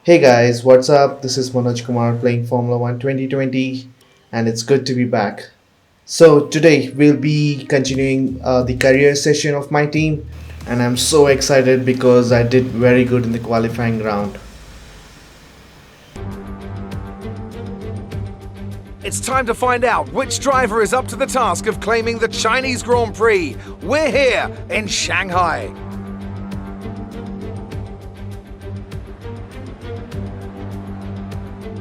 Hey guys, what's up? This is Manoj Kumar playing Formula One 2020, and it's good to be back. So, today we'll be continuing the career session of my team, and I'm so excited because I did very good in the qualifying round. It's time to find out which driver is up to the task of claiming the Chinese Grand Prix. We're here in Shanghai.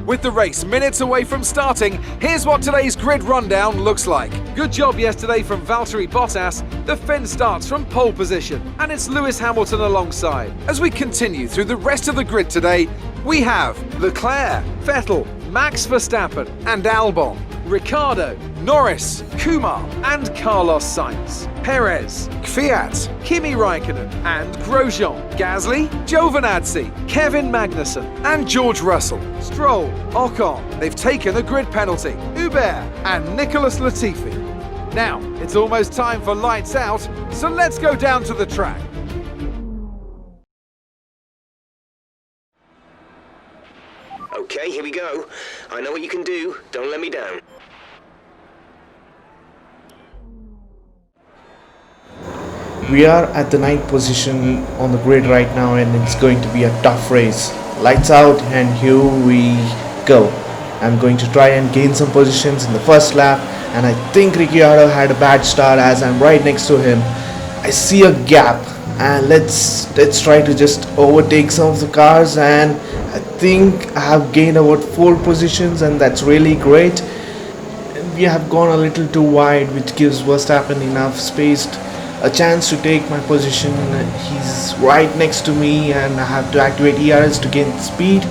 With the race minutes away from starting, here's what today's grid rundown looks like. Good job yesterday from Valtteri Bottas. The Finn starts from pole position, and it's Lewis Hamilton alongside. As we continue through the rest of the grid today, we have Leclerc, Vettel, Max Verstappen and Albon, Ricciardo, Norris, Kumar and Carlos Sainz, Perez, Kvyat, Kimi Raikkonen and Grosjean, Gasly, Giovinazzi, Kevin Magnussen and George Russell, Stroll, Ocon. They've taken a grid penalty, Hubert and Nicholas Latifi. Now, it's almost time for lights out, so let's go down to the track. Okay, here we go. I know what you can do. Don't let me down. We are at the ninth position on the grid right now, and it's going to be a tough race. Lights out, and here we go. I'm going to try and gain some positions in the first lap, and I think Ricciardo had a bad start as I'm right next to him. I see a gap, and let's try to just overtake some of the cars, and I think I have gained about 4 positions, and that's really great. And we have gone a little too wide, which gives Verstappen enough space, a chance to take my position. He's right next to me, and I have to activate ERS to gain speed.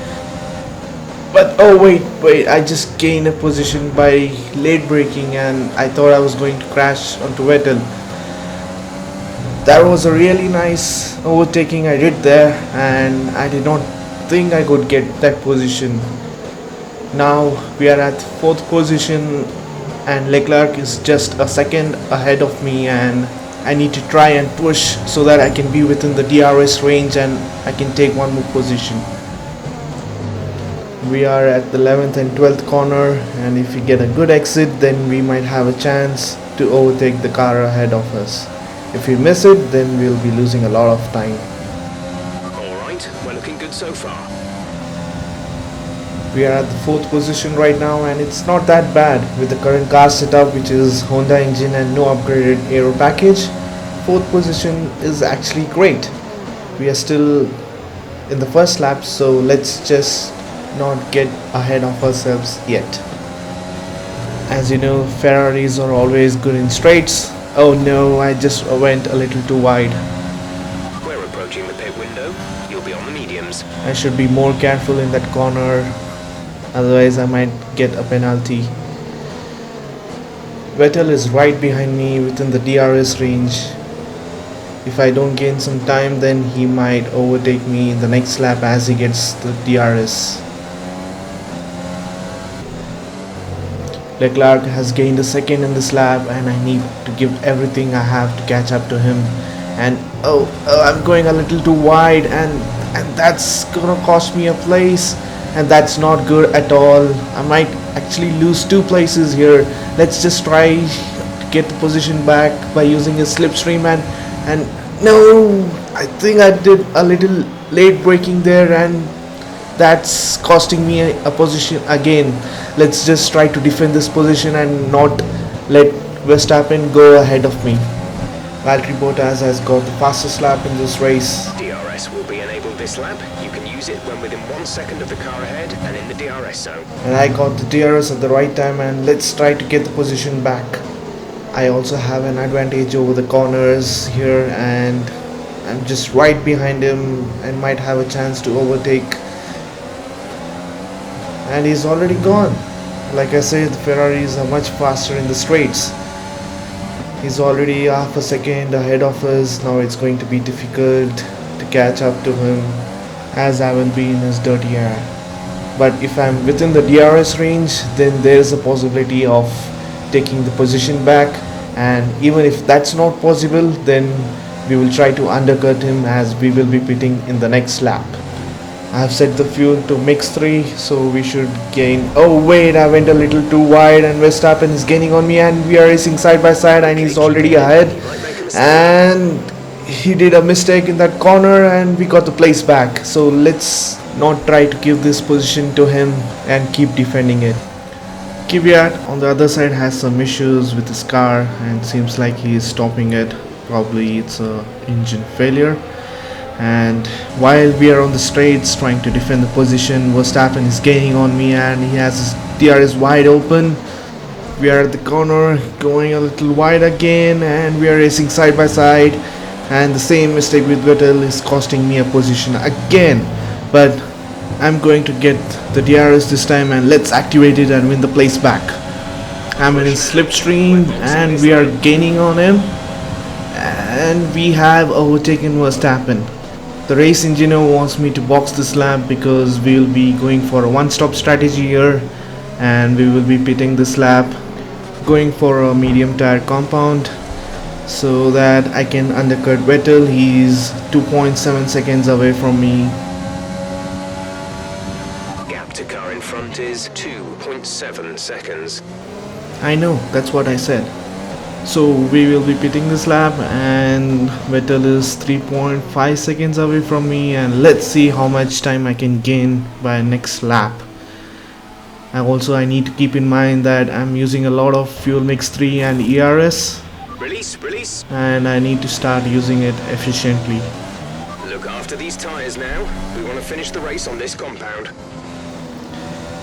But oh wait, I just gained a position by late braking, and I thought I was going to crash onto Vettel. That was a really nice overtaking I did there, and I did not think I could get that position. Now we are at 4th position, and Leclerc is just a second ahead of me, and I need to try and push so that I can be within the DRS range and I can take one more position. We are at the 11th and 12th corner, and if we get a good exit, then we might have a chance to overtake the car ahead of us. If we miss it, then we'll be losing a lot of time. Alright, we're looking good so far. We are at the 4th position right now, and it's not that bad with the current car setup, which is Honda engine and no upgraded aero package. 4th position is actually great. We are still in the first lap, so let's just not get ahead of ourselves yet. As you know, Ferraris are always good in straights. Oh no, I just went a little too wide. We're approaching the pit window. You'll be on the mediums. I should be more careful in that corner, otherwise I might get a penalty. Vettel is right behind me within the DRS range. If I don't gain some time, then he might overtake me in the next lap as he gets the DRS. Leclerc has gained a second in this lap, and I need to give everything I have to catch up to him. And I'm going a little too wide, and that's gonna cost me a place, and that's not good at all. I might actually lose 2 places here. Let's just try to get the position back by using a slipstream, and no, I think I did a little late braking there, and that's costing me a position again. Let's just try to defend this position and not let Verstappen go ahead of me. Valtteri Bottas has got the fastest lap in this race. DRS will be enabled this lap. You can use it when within 1 second of the car ahead and in the DRS zone. And I got the DRS at the right time, and let's try to get the position back. I also have an advantage over the corners here, and I'm just right behind him and might have a chance to overtake. And he's already gone. Like I said, the Ferraris are much faster in the straights. He's already half a second ahead of us. Now it's going to be difficult to catch up to him, as I will be in his dirty air. But if I'm within the DRS range, then there's a possibility of taking the position back, and even if that's not possible, then we will try to undercut him as we will be pitting in the next lap. I've set the fuel to mix 3, so we should gain. Oh wait, I went a little too wide and Verstappen is gaining on me and we are racing side by side and he's already ahead. And he did a mistake in that corner and we got the place back. So let's not try to give this position to him and keep defending it. Kvyat on the other side has some issues with his car and seems like he is stopping it. Probably it's a engine failure. And while we are on the straights trying to defend the position, Verstappen is gaining on me and he has his DRS wide open. We are at the corner going a little wide again and we are racing side by side, and the same mistake with Vettel is costing me a position again. But I'm going to get the DRS this time and let's activate it and win the place back. I'm in his slipstream and we are gaining on him and we have overtaken Verstappen. The race engineer wants me to box this lap because we will be going for a one-stop strategy here and we will be pitting this lap, going for a medium tire compound so that I can undercut Vettel. He's 2.7 seconds away from me. Gap to car in front is 2.7 seconds. I know, that's what I said. So we will be pitting this lap and Vettel is 3.5 seconds away from me, and let's see how much time I can gain by next lap. And also I need to keep in mind that I'm using a lot of fuel mix 3 and ERS, Release. and I need to start using it efficiently. Look after these tyres now. We want to finish the race on this compound.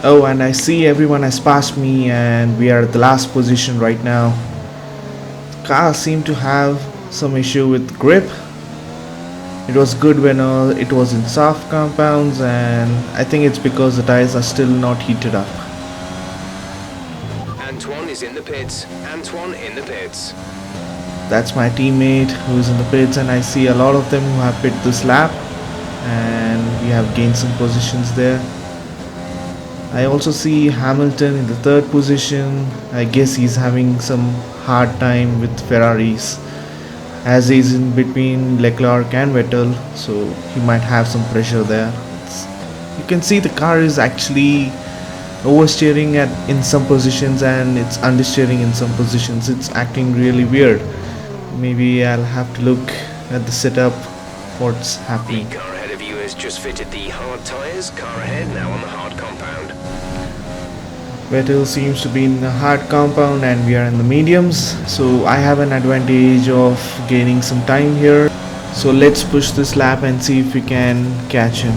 Oh, and I see everyone has passed me and we are at the last position right now. Car seemed to have some issue with grip. It was good when it was in soft compounds, and I think it's because the tires are still not heated up. Antoine is in the pits. That's my teammate who's in the pits, and I see a lot of them who have pit this lap and we have gained some positions there. I also see Hamilton in the 3rd position. I guess he's having some hard time with Ferraris as he's in between Leclerc and Vettel, so he might have some pressure there. You can see the car is actually oversteering in some positions and it's understeering in some positions. It's acting really weird. Maybe I'll have to look at the setup, what's happening. The car ahead of you has just fitted the hard tyres. Car ahead now on the hard compound. Vettel seems to be in the hard compound and we are in the mediums, so I have an advantage of gaining some time here. So let's push this lap and see if we can catch him.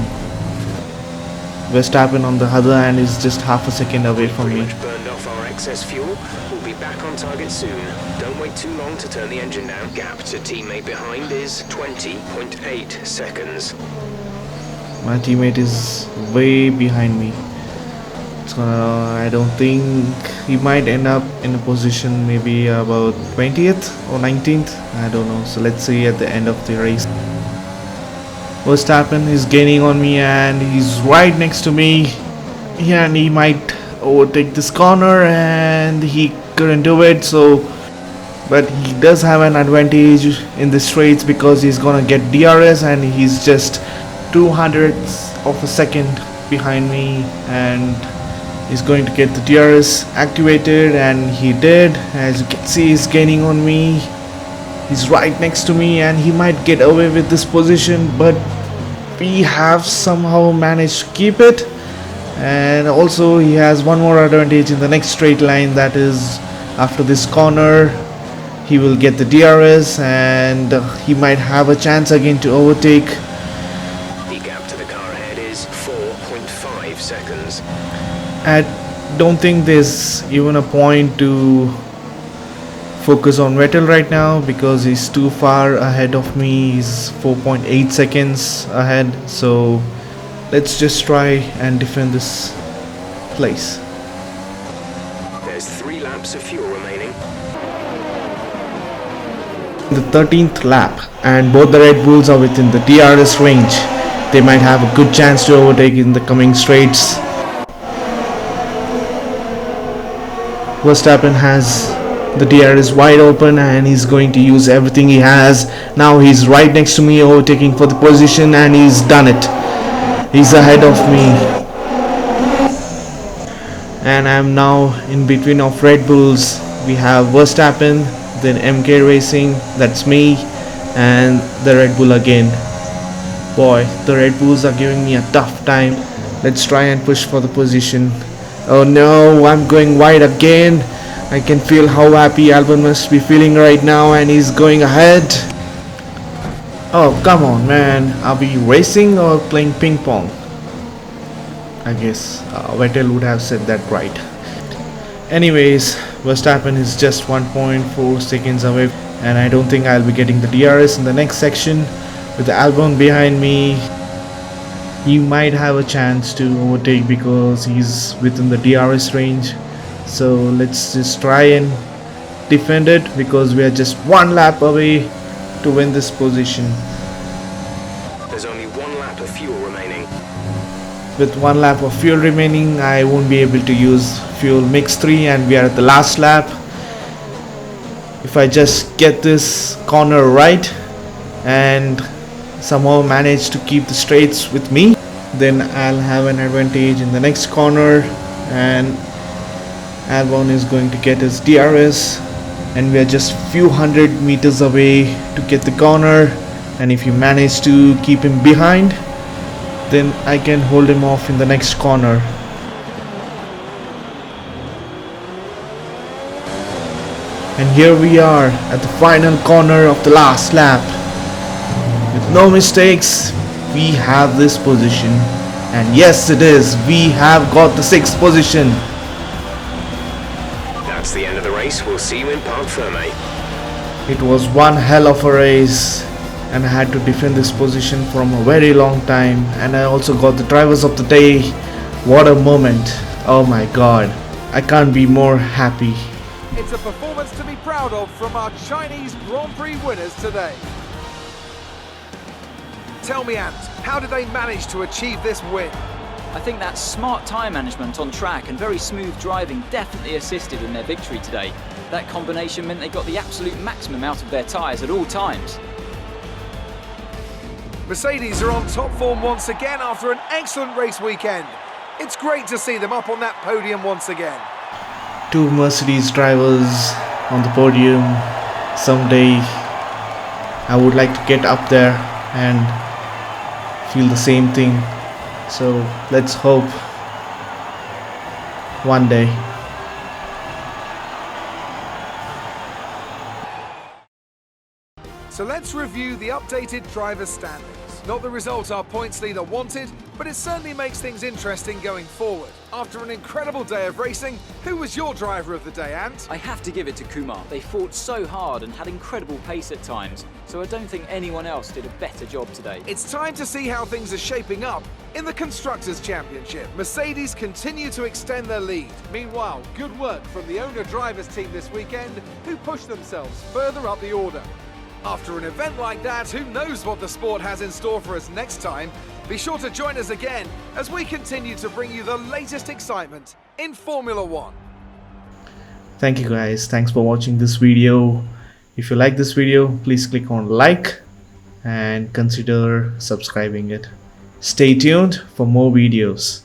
Verstappen on the other hand is just half a second away from me. Pretty much burned off our excess fuel. We'll be back on target soon. Don't wait too long to turn the engine down. Gap to teammate behind is 20.8 seconds. My teammate is way behind me. I don't think he might end up in a position maybe about 20th or 19th. I don't know. So let's see at the end of the race. Verstappen is gaining on me and he's right next to me. Yeah, and he might overtake this corner and he couldn't do it. But he does have an advantage in the straights because he's gonna get DRS and he's just 200ths of a second behind me, and he's going to get the DRS activated, and he did. As you can see, he's gaining on me. He's right next to me and he might get away with this position, but we have somehow managed to keep it. And also he has one more advantage in the next straight line, that is after this corner he will get the DRS and he might have a chance again to overtake. The gap to the car ahead is 4.5 seconds. I don't think there's even a point to focus on Vettel right now because he's too far ahead of me. He's 4.8 seconds ahead, so let's just try and defend this place. There's 3 laps of fuel remaining. The 13th lap, and both the Red Bulls are within the DRS range. They might have a good chance to overtake in the coming straights. Verstappen has the DRS wide open and he's going to use everything he has. Now he's right next to me overtaking for the position and he's done it. He's ahead of me, and I'm now in between of Red Bulls. We have Verstappen, then MK Racing, that's me, and the Red Bull again. Boy, the Red Bulls are giving me a tough time. Let's try and push for the position. Oh no, I'm going wide again. I can feel how happy Albon must be feeling right now, and he's going ahead. Oh, come on, man. Are we racing or playing ping pong? I guess Vettel would have said that right. Anyways, Verstappen is just 1.4 seconds away, and I don't think I'll be getting the DRS in the next section. With the Albon behind me, he might have a chance to overtake because he's within the DRS range. So let's just try and defend it because we are just one lap away to win this position. There's only 1 lap of fuel remaining. With 1 lap of fuel remaining, I won't be able to use fuel mix 3, and we are at the last lap. If I just get this corner right and somehow manage to keep the straights with me, then I'll have an advantage in the next corner, and Albon is going to get his DRS, and we are just few hundred meters away to get the corner. And if you manage to keep him behind, then I can hold him off in the next corner. And here we are at the final corner of the last lap. With no mistakes, we have this position. And yes, it is. We have got the 6th position. That's the end of the race. We'll see you in Parc Ferme. It was one hell of a race, and I had to defend this position from a very long time, and I also got the drivers of the day. What a moment. Oh my god, I can't be more happy. It's a performance to be proud of from our Chinese Grand Prix winners today. Tell me, Ant, how did they manage to achieve this win? I think that smart tyre management on track and very smooth driving definitely assisted in their victory today. That combination meant they got the absolute maximum out of their tyres at all times. Mercedes are on top form once again after an excellent race weekend. It's great to see them up on that podium once again. 2 Mercedes drivers on the podium. Someday I would like to get up there and feel the same thing. So let's hope one day. So let's review the updated driver standings. Not the result our points leader wanted, but it certainly makes things interesting going forward. After an incredible day of racing, who was your driver of the day, Ant? I have to give it to Kumar. They fought so hard and had incredible pace at times, so I don't think anyone else did a better job today. It's time to see how things are shaping up in the Constructors' Championship. Mercedes continue to extend their lead. Meanwhile, good work from the owner-drivers team this weekend, who pushed themselves further up the order. After an event like that, who knows what the sport has in store for us next time? Be sure to join us again as we continue to bring you the latest excitement in Formula One. Thank you guys. Thanks for watching this video. If you like this video, please click on like and consider subscribing it. Stay tuned for more videos.